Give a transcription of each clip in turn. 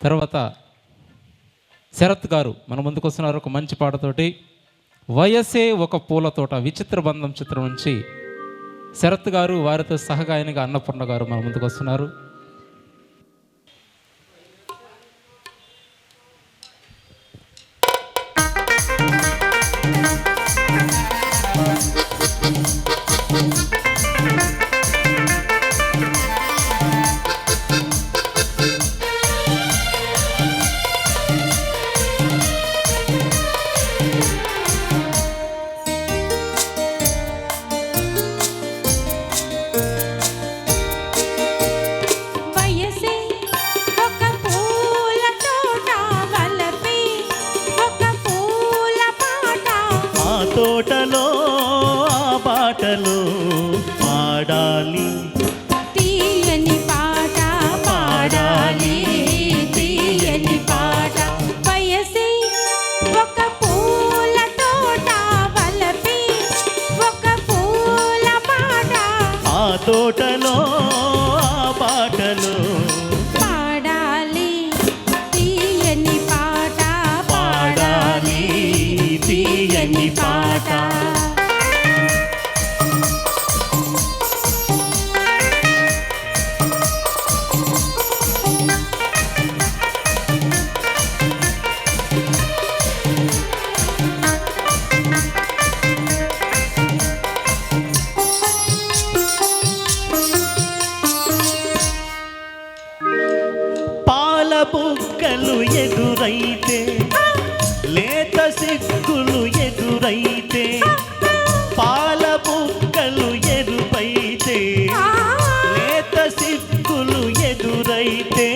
తర్వాత శరత్ గారు మన ముందుకు వస్తున్నారు ఒక మంచి పాటతోటి. వయసే ఒక పూల తోట విచిత్ర బంధం చిత్రం నుంచి శరత్ గారు, వారితో సహగాయనిగా అన్నపూర్ణ గారు మన ముందుకు వస్తున్నారు. తోటలో ఆ బాటలో పాడాలి తీయని పాట పాడాలి, తీయని పాట. వయసే ఒక పూల తోట వలపి ఒక పూల పాట. ఆ తోటలో ఆ బాటలో పాడాలి తీయని పాట పాడాలి తీయని పాట. పాల బుగ్గలు ఎదురైతే, లేత సిగ్గులు ఎదురైతే, పాల బుగ్గలు ఎరుపైతే, లేత సిగ్గులు ఎదురైతే,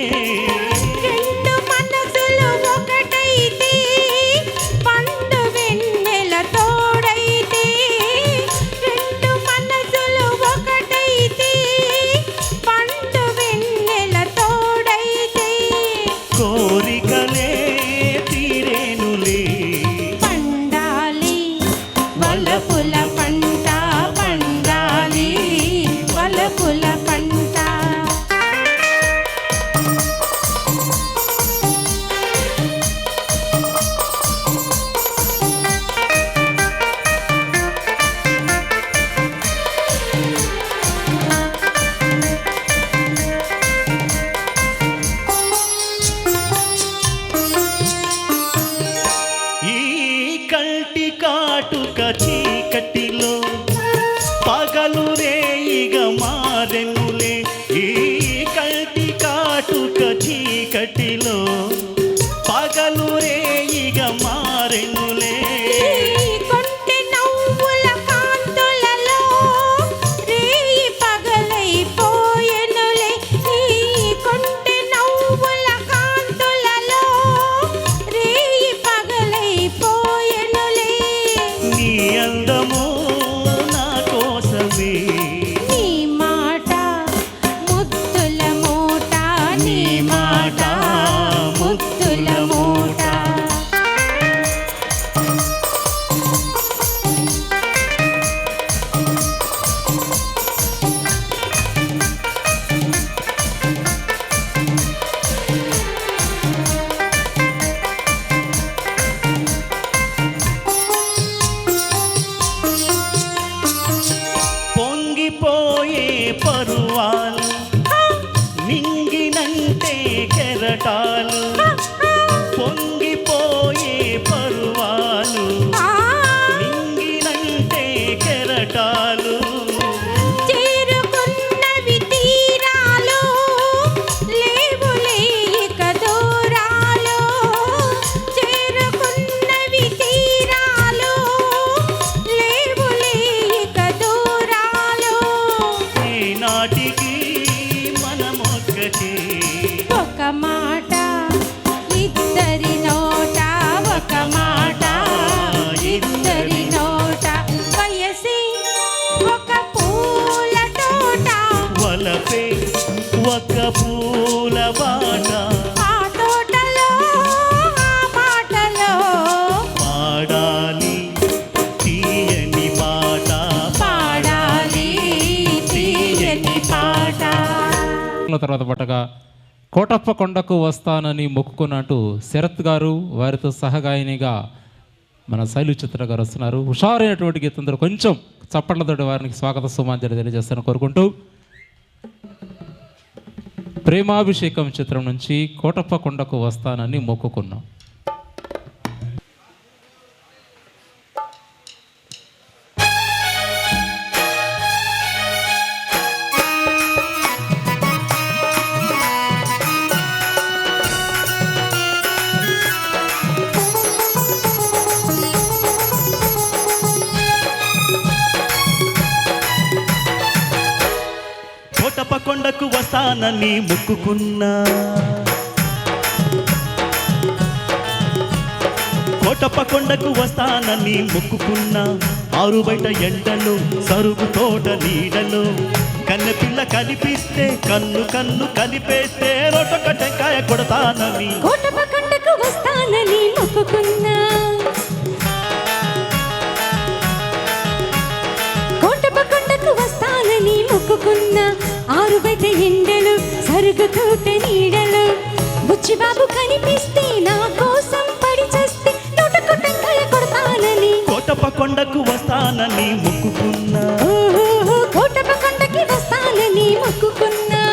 రెండు మనసులు ఒకటైతే, పండు వెన్నెల తోడైతే. రెండు మనసులు ఒకటైతే, పండు వెన్నెల తోడైతే. కోరికలే తీరేనులే పండాలి వలపుల పంట, పండాలి వలపుల పంట. ఈ కంటి కాటుక చీకటిలో పగలు రేయిగా మారెనులే. ఈ కంటి కాటుక చీకటిలో పగలు రేయిగా మారెనులే. కొంటె నవ్వుల కాంతులలో రేయి పగలైపోయెనులే. ఈ కొంటె నవ్వుల కాంతులలో రేయి పగలైపోయెనులే. నీ అందము నా కోసమే, నీ మాట ముద్దుల మూట, నీ మాట ముద్దుల మూట. పొంగిపోయే పరువాలు, నింగినంటే కెరటాలు. పొంగిపోయే పరువాలు, నింగినంటే కెరటాలు. చేరుకున్నవి తీరాలు, లేవులే ఇక దూరాలు. చేరుకున్నవి తీరాలు, లేవులే ఇక దూరాలు. ఈనాటికి మనమొక్కటే, ఒక మాట ఇద్దరి నోట, ఒక మాట ఇద్దరి నోట. వయసే ఒక పూల తోట వలపే ఒక పూల బాట. ఆ తోటలో ఆ మాటలో పాడాలి తీయని పాట, పాడాలి తీయని పాట. తర్వాత పట్టగా కోటప్ప కొండకు వస్తానని మొక్కుకున్నట్టు శరత్ గారు వారితో సహగాయనిగా మన శైలు చిత్ర గారు వస్తున్నారు. హుషారైనటువంటి గీతంతో కొంచెం చప్పట్లతోటి వారికి స్వాగత సుమాంజలి తెలియజేస్తాను కోరుకుంటూ, ప్రేమాభిషేకం చిత్రం నుంచి కోటప్ప కొండకు వస్తానని మొక్కుకున్నాం. కోటప్ప కొండకు వస్తానని మొక్కుకున్నా, కోటప్ప కొండకు వస్తానని మొక్కుకున్నా, ఆరు బయట ఎండలు సరుగు తోట నీడలు, కన్నెపిల్ల కనిపిస్తే కన్ను కన్ను కలిపేస్తే రొట్టొక్క టెంకాయ కొడతానని కోటప్ప కొండకు వస్తానని మొక్కుకున్నా, కోటప్ప కొండకు వస్తానని మొక్కుకున్నా, ఆరు బయట ఎండలు సరుగు తోట నీడలు, బుచ్చిబాబు కనిపిస్తే నా కోసం పడి చేస్తే నోటకు టెంకాయ కొడతానని కోటప్ప కొండకు వస్తానని మొక్కుకున్నా. ఓహో కోటప్ప కొండకి వస్తానని మొక్కుకున్నా.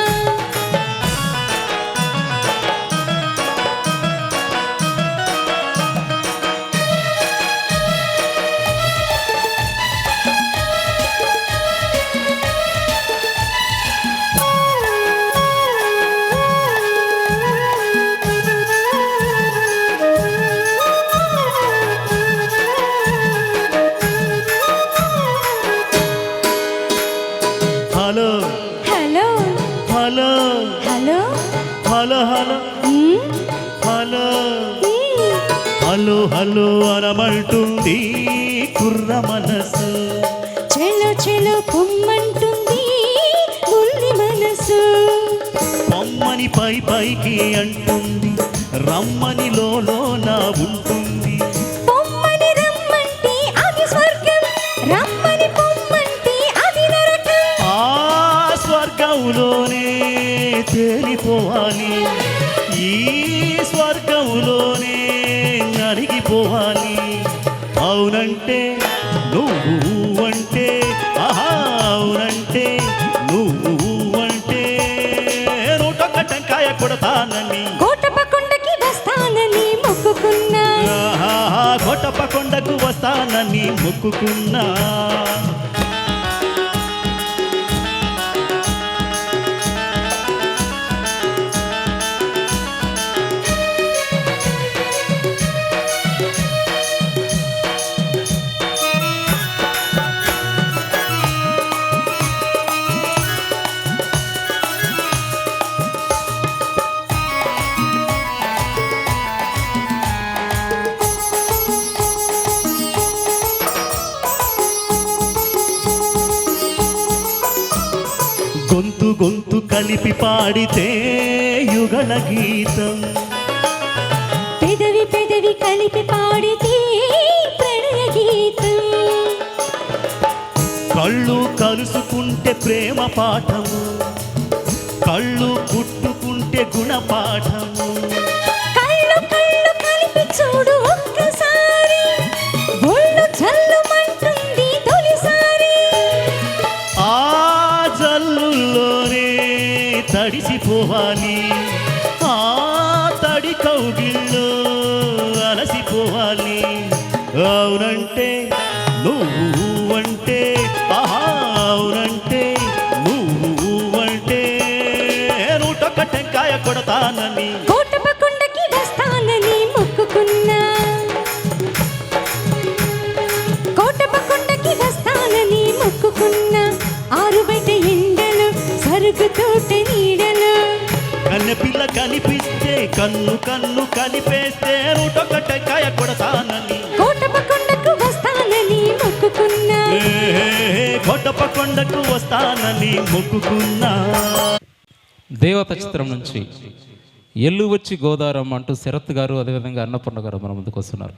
Hello hello hello hello hello hello hello hello hello అనమంటుంది కుర్ర మనసు, చెలో చెలో పొమ్మంటుంది బుల్లి మనసు, పొమ్మని పై పైకి అంటుంది రమ్మని లోన ఉంటుంది, పొమ్మని రమ్మంటే అది స్వర్గం, రమ్మని పొమ్మంటే అది నరకం. ఆ స్వర్గంలోనే తేలిపోవాలి, ఈ స్వర్గంలోనే నలిగిపోవాలి. అవునంటే నువ్వు అంటే, ఆహా అవునంటే నువ్వు అంటే నూటొక్క టెంకాయ కొడతానని కోటప్ప కొండకి వస్తానని మొక్కుకున్నా, ఆహా కోటప్ప కొండకు వస్తానని మొక్కుకున్నా. గొంతు గొంతు కలిపి పాడితే యుగల గీతం, పెదవి పెదవి కలిపి పాడితే ప్రణయ గీతం, కళ్ళు కలుసుకుంటే ప్రేమ పాఠము, కళ్ళు కుట్టుకుంటే గుణపాఠము, కళ్ళు కళ్ళు కలిపి చూడు ఒక్కసారి, ఒళ్ళు చల్లుమంటుంది తొలిసారి. ఆ జల్లుల్లోనే తడిసిపోవాలి, ఆ తడి కౌగిల్లో అలసిపోవాలి. అవునంటే నువ్వు అంటే, ఆహా అవునంటే నువ్వు అంటే నూటొక్క టెంకాయ కొడతానని కోటప్ప కొండకి వస్తానని మొక్కుకున్నా, కోటప్ప కొండకి వస్తానని మొక్కుకున్నా, ఆరు బయట ఎండలు సరుగు తోట నీడలు, కన్నెపిల్ల కనిపిస్తే కన్ను కన్ను కలిపేస్తే నూటొక్క టెంకాయ కొడతానని కోటప్ప కొండకు వస్తానని మొక్కుకున్నా. కోటప్ప కొండకు వస్తానని మొక్కుకున్నా. దేవత చిత్రం నుంచి ఎల్లు వచ్చి గోదారం అంటూ శరత్ గారు అదేవిధంగా అన్నపూర్ణ గారు మన ముందుకు వస్తున్నారు.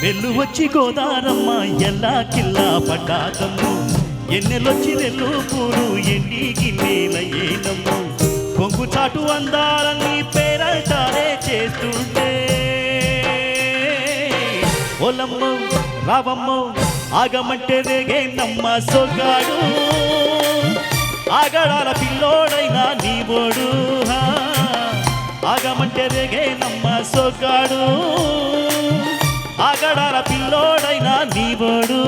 ఎల్లు వచ్చి గోదారమ్మ ఎల్లా కిల్లా పడ్డాదమ్ము ఎన్నెలొచ్చి రెల్లు పూలు ఎండి గిన్నెలయ్యేనమ్ము కొంగు చాటు అందాలన్నీ పేరంటారే చేస్తుంటే ఓలమ్మో రావమ్మో ఆగమంటే రేగేనమ్మ సొగ్గాడు ఆగడాల పిల్లోడైనా నీవోడు ఆగమంటే రేగేనమ్మ సొగ్గాడు ఆగడాల పిల్లోడైనా నీవోడు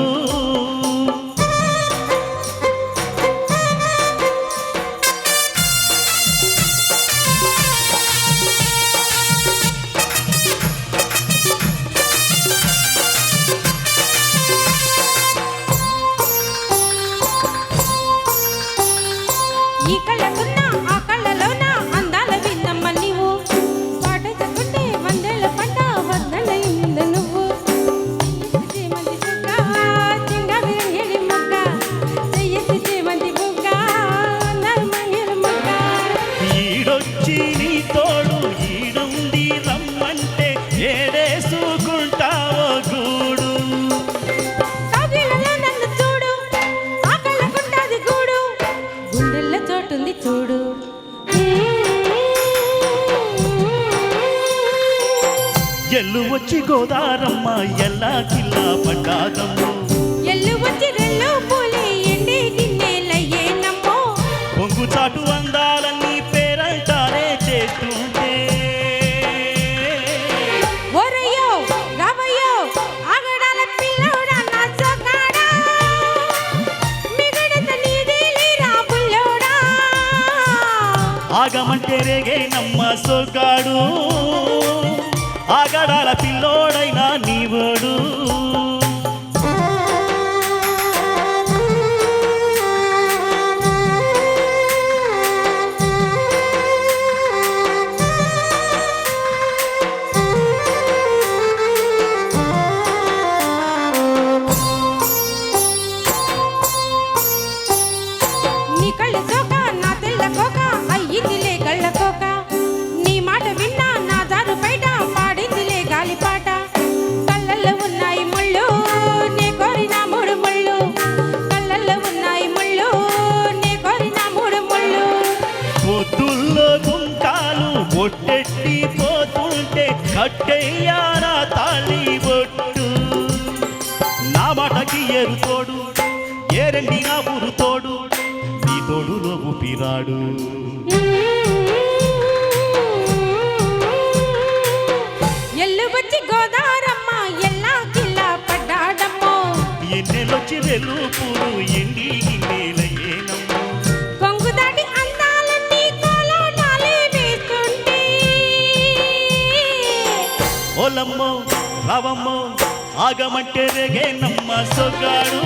ఈ కళ్ళకున్న ఆ కళ్ళలోన అందాల విన్నమ్మ నీవు పాటకుంటే వందల పంట వద్దలైంద నువ్వు చేమంతి చుక్క చింగారి ఎడి మొక్క చెయ్యసి చేమంతి బుక్క నర్మహిర మొక్క ఈడొచ్చి నీ తోడు ఈడుంది రమ్మంటే ఏడేసుకుంటావో గూడు కవిలలో నన్ను చూడు ఆ కళ్ళకుంటాది గూడు గుండెల్లో చోటుంది చూడు ఎల్లు వచ్చి గోదారమ్మ ఎల్లా కిల్లా పడ్డాదమ్ము ఎల్లు వచ్చి రెల్లు పూలే ఎండి గిన్నెలయ్యేనమ్మో కొంగు చాటు అందాలన్నీ పేరంటారే చేస్తుంటే ఓరయ్యో రావయ్యో ఆగడాల పిల్లోడా నా సొగ్గాడా మిగడత నీదేలే రా బుల్లోడా ఆగమంటే రేగేనమ్మ సొగ్గాడు ఆగడాల పిల్లోడైనా నీవోడు నీ కళ్ళ సోక నా తెల్ల కోక అయ్యిందిలే కళ్ళ కోక నీ మాట విన్నా నా దారు బయట పాడిందిలే గాలిపాట కళ్ళల్లో ఉన్నాయి ముళ్ళు నీ కోరిన మూడు ముళ్ళు కళ్ళల్లో ఉన్నాయి ముళ్ళు నీ కోరిన మూడు ముళ్ళు పొద్దుల్లో గుంటాలు ఒట్టెట్టి పోతుంటే కట్టెయ్యారా తాళి బొట్టు నా మాటకి ఏరు తోడు ఏరండి నా ఊరు తోడు నీ తోడులో ఊపిరాడు ఎల్లు వచ్చి గోదారమ్మ ఎల్లా కిల్లా పడ్డాడమ్మో ఎన్నెలొచ్చి రెలుపులు ఎండి గిన్నెలయ్యేనమ్మో కొంగు దాటి అందాలన్నీ కోలాటాలే వేస్తుంటే ఓలమ్మో రావమ్మో ఆగమంటే రేగేనమ్మ సొగ్గాడు